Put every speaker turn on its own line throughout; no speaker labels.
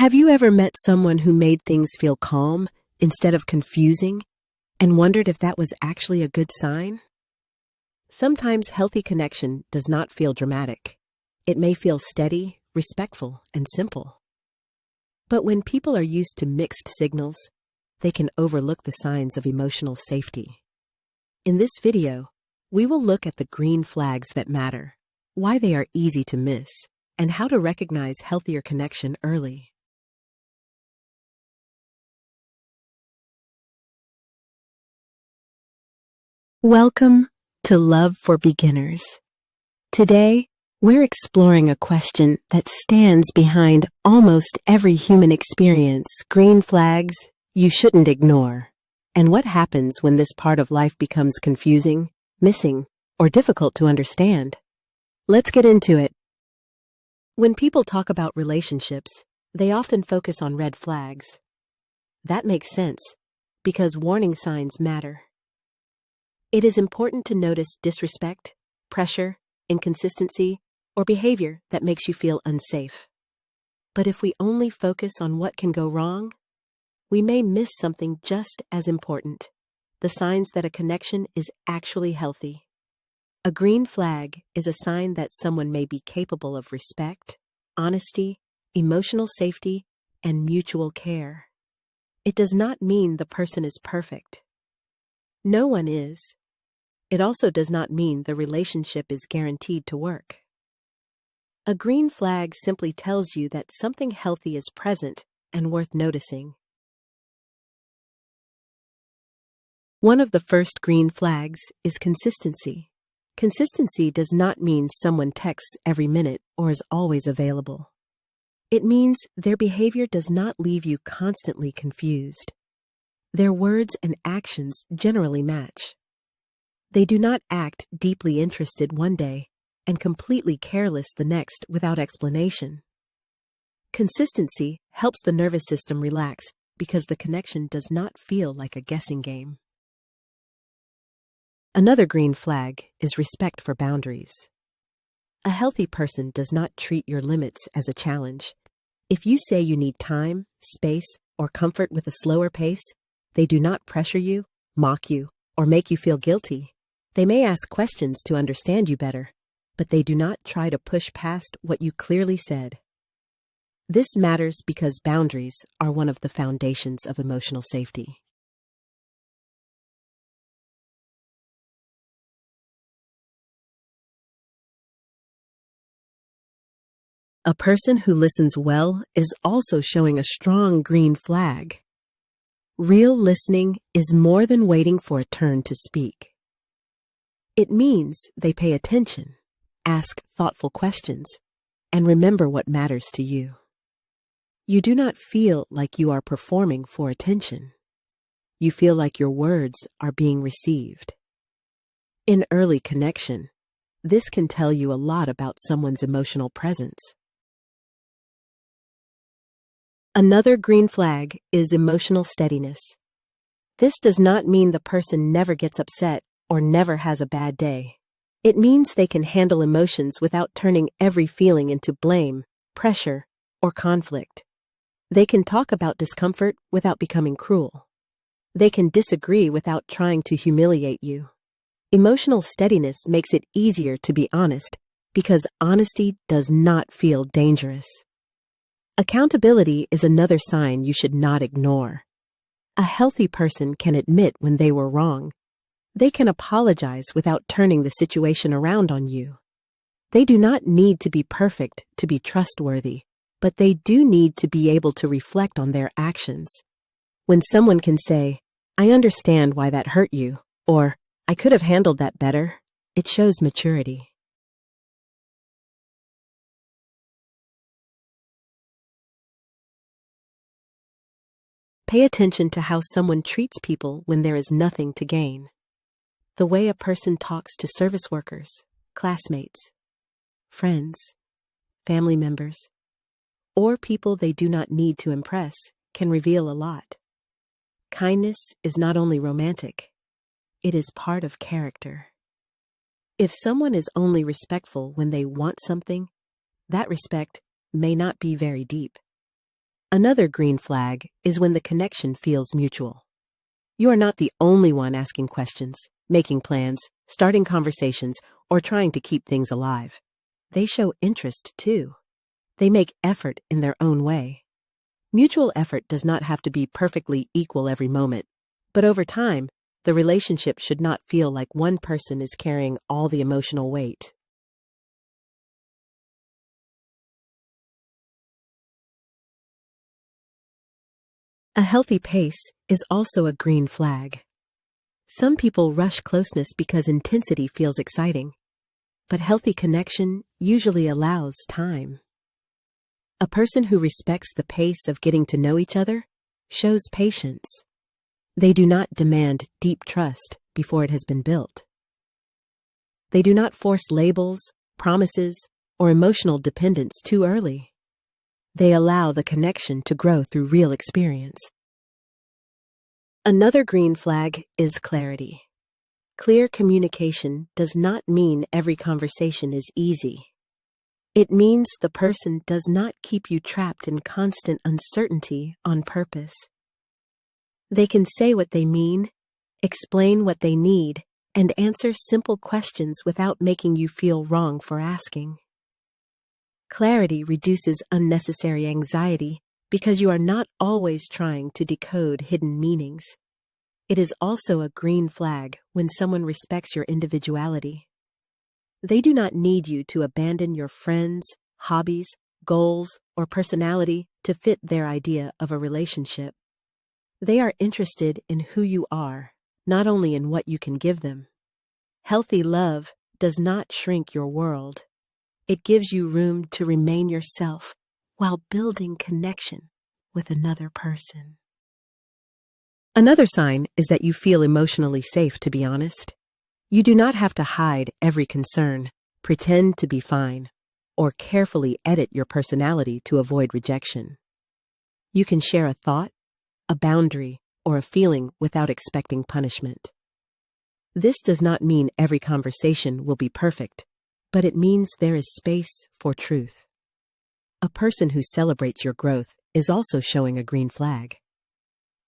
Have you ever met someone who made things feel calm instead of confusing and wondered if that was actually a good sign? Sometimes healthy connection does not feel dramatic. It may feel steady, respectful, and simple. But when people are used to mixed signals, they can overlook the signs of emotional safety. In this video, we will look at the green flags that matter, why they are easy to miss, and how to recognize healthier connection early. Welcome to Love for Beginners. Today, we're exploring a question that stands behind almost every human experience: green flags you shouldn't ignore. And what happens when this part of life becomes confusing, missing, or difficult to understand? Let's get into it. When people talk about relationships, they often focus on red flags. That makes sense, because warning signs matter. It is important to notice disrespect, pressure, inconsistency, or behavior that makes you feel unsafe. But if we only focus on what can go wrong, we may miss something just as important: the signs that a connection is actually healthy. A green flag is a sign that someone may be capable of respect, honesty, emotional safety, and mutual care. It does not mean the person is perfect. No one is. It also does not mean the relationship is guaranteed to work. A green flag simply tells you that something healthy is present and worth noticing. One of the first green flags is consistency. Consistency does not mean someone texts every minute or is always available. It means their behavior does not leave you constantly confused. Their words and actions generally match. They do not act deeply interested one day and completely careless the next without explanation. Consistency helps the nervous system relax because the connection does not feel like a guessing game. Another green flag is respect for boundaries. A healthy person does not treat your limits as a challenge. If you say you need time, space, or comfort with a slower pace, they do not pressure you, mock you, or make you feel guilty. They may ask questions to understand you better, but they do not try to push past what you clearly said. This matters because boundaries are one of the foundations of emotional safety. A person who listens well is also showing a strong green flag. Real listening is more than waiting for a turn to speak. It means they pay attention, ask thoughtful questions, and remember what matters to you. You do not feel like you are performing for attention. You feel like your words are being received. In early connection, this can tell you a lot about someone's emotional presence. Another green flag is emotional steadiness. This does not mean the person never gets upset or never has a bad day. It means they can handle emotions without turning every feeling into blame, pressure, or conflict. They can talk about discomfort without becoming cruel. They can disagree without trying to humiliate you. Emotional steadiness makes it easier to be honest because honesty does not feel dangerous. Accountability is another sign you should not ignore. A healthy person can admit when they were wrong. They can apologize without turning the situation around on you. They do not need to be perfect to be trustworthy, but they do need to be able to reflect on their actions. When someone can say, "I understand why that hurt you," or "I could have handled that better," it shows maturity. Pay attention to how someone treats people when there is nothing to gain. The way a person talks to service workers, classmates, friends, family members, or people they do not need to impress can reveal a lot. Kindness is not only romantic, it is part of character. If someone is only respectful when they want something, that respect may not be very deep. Another green flag is when the connection feels mutual. You are not the only one asking questions, making plans, starting conversations, or trying to keep things alive. They show interest, too. They make effort in their own way. Mutual effort does not have to be perfectly equal every moment, but over time, the relationship should not feel like one person is carrying all the emotional weight. A healthy pace is also a green flag. Some people rush closeness because intensity feels exciting, but healthy connection usually allows time. A person who respects the pace of getting to know each other shows patience. They do not demand deep trust before it has been built. They do not force labels, promises, or emotional dependence too early. They allow the connection to grow through real experience. Another green flag is clarity. Clear communication does not mean every conversation is easy. It means the person does not keep you trapped in constant uncertainty on purpose. They can say what they mean, explain what they need, and answer simple questions without making you feel wrong for asking. Clarity reduces unnecessary anxiety because you are not always trying to decode hidden meanings. It is also a green flag when someone respects your individuality. They do not need you to abandon your friends, hobbies, goals, or personality to fit their idea of a relationship. They are interested in who you are, not only in what you can give them. Healthy love does not shrink your world. It gives you room to remain yourself while building connection with another person. Another sign is that you feel emotionally safe to be honest. You do not have to hide every concern, pretend to be fine, or carefully edit your personality to avoid rejection. You can share a thought, a boundary, or a feeling without expecting punishment. This does not mean every conversation will be perfect, but it means there is space for truth. A person who celebrates your growth is also showing a green flag.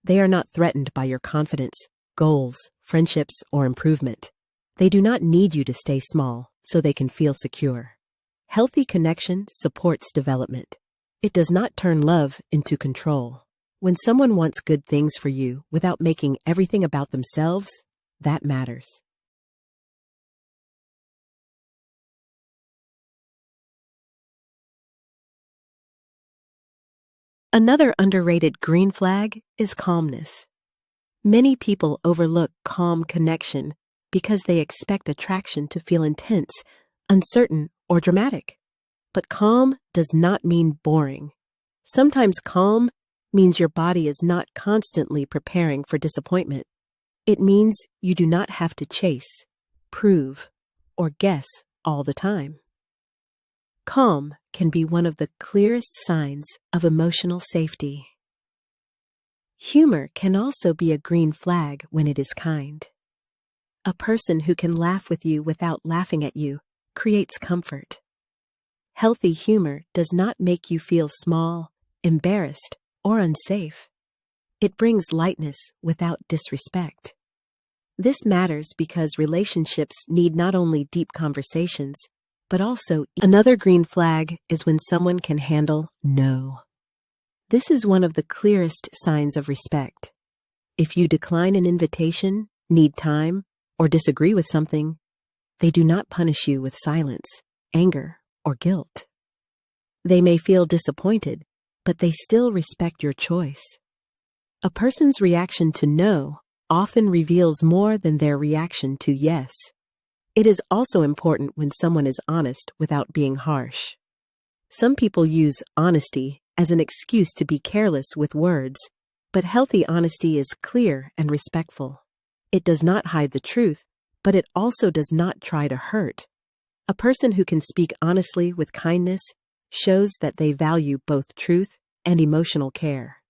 They are not threatened by your confidence, goals, friendships, or improvement. They do not need you to stay small so they can feel secure. Healthy connection supports development. It does not turn love into control. When someone wants good things for you without making everything about themselves, that matters. Another underrated green flag is calmness. Many people overlook calm connection because they expect attraction to feel intense, uncertain, or dramatic. But calm does not mean boring. Sometimes calm means your body is not constantly preparing for disappointment. It means you do not have to chase, prove, or guess all the time. Calm can be one of the clearest signs of emotional safety. Humor can also be a green flag when it is kind. A person who can laugh with you without laughing at you creates comfort. Healthy humor does not make you feel small, embarrassed, or unsafe. It brings lightness without disrespect. This matters because relationships need not only deep conversations, but also another green flag is when someone can handle no. This is one of the clearest signs of respect. If you decline an invitation, need time, or disagree with something, they do not punish you with silence, anger, or guilt. They may feel disappointed, but they still respect your choice. A person's reaction to no often reveals more than their reaction to yes. It is also important when someone is honest without being harsh. Some people use honesty as an excuse to be careless with words, but healthy honesty is clear and respectful. It does not hide the truth, but it also does not try to hurt. A person who can speak honestly with kindness shows that they value both truth and emotional care.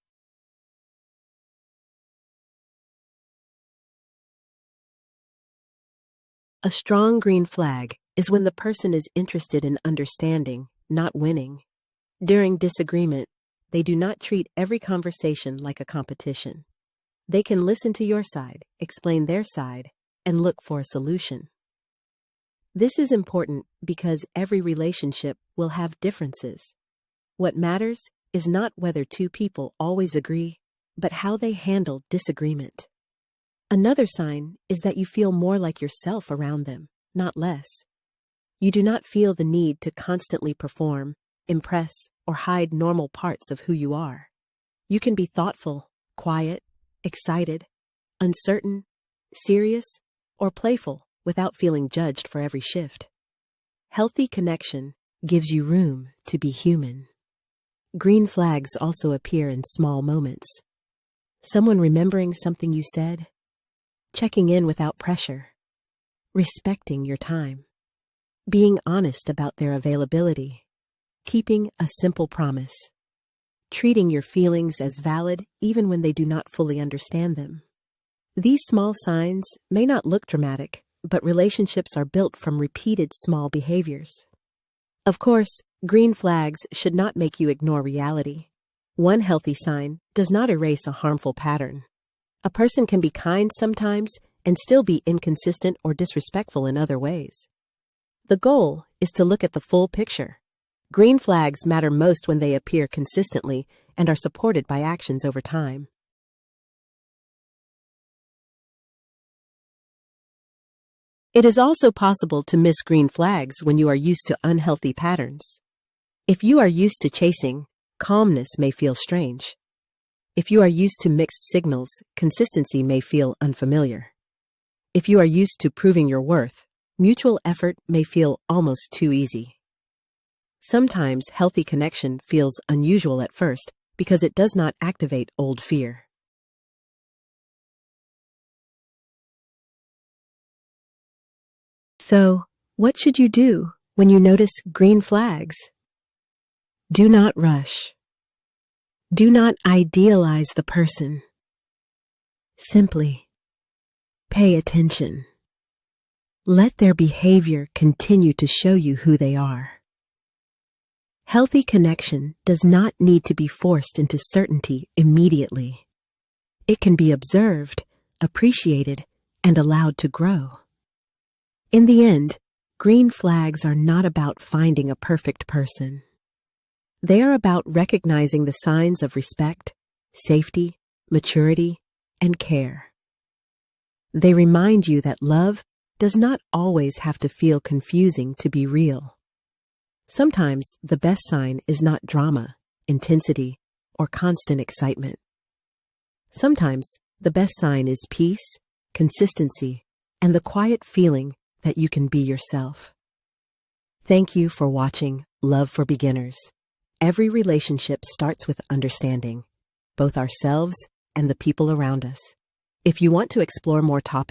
A strong green flag is when the person is interested in understanding, not winning. During disagreement, They do not treat every conversation like a competition. They can listen to your side, explain their side, and look for a solution. This is important because every relationship will have differences. What matters is not whether two people always agree, but how they handle disagreement. Another sign is that you feel more like yourself around them, not less. You do not feel the need to constantly perform, impress, or hide normal parts of who you are. You can be thoughtful, quiet, excited, uncertain, serious, or playful without feeling judged for every shift. Healthy connection gives you room to be human. Green flags also appear in small moments. Someone remembering something you said, checking in without pressure, respecting your time, being honest about their availability, keeping a simple promise, treating your feelings as valid even when they do not fully understand them. These small signs may not look dramatic, but relationships are built from repeated small behaviors. Of course, green flags should not make you ignore reality. One healthy sign does not erase a harmful pattern. A person can be kind sometimes and still be inconsistent or disrespectful in other ways. The goal is to look at the full picture. Green flags matter most when they appear consistently and are supported by actions over time. It is also possible to miss green flags when you are used to unhealthy patterns. If you are used to chasing, calmness may feel strange. If you are used to mixed signals, consistency may feel unfamiliar. If you are used to proving your worth, mutual effort may feel almost too easy. Sometimes healthy connection feels unusual at first because it does not activate old fear. So, what should you do when you notice green flags? Do not rush. Do not idealize the person. Simply pay attention. Let their behavior continue to show you who they are. Healthy connection does not need to be forced into certainty immediately. It can be observed, appreciated, and allowed to grow. In the end, green flags are not about finding a perfect person. They are about recognizing the signs of respect, safety, maturity, and care. They remind you that love does not always have to feel confusing to be real. Sometimes the best sign is not drama, intensity, or constant excitement. Sometimes the best sign is peace, consistency, and the quiet feeling that you can be yourself. Thank you for watching Love for Beginners. Every relationship starts with understanding, both ourselves and the people around us. If you want to explore more topics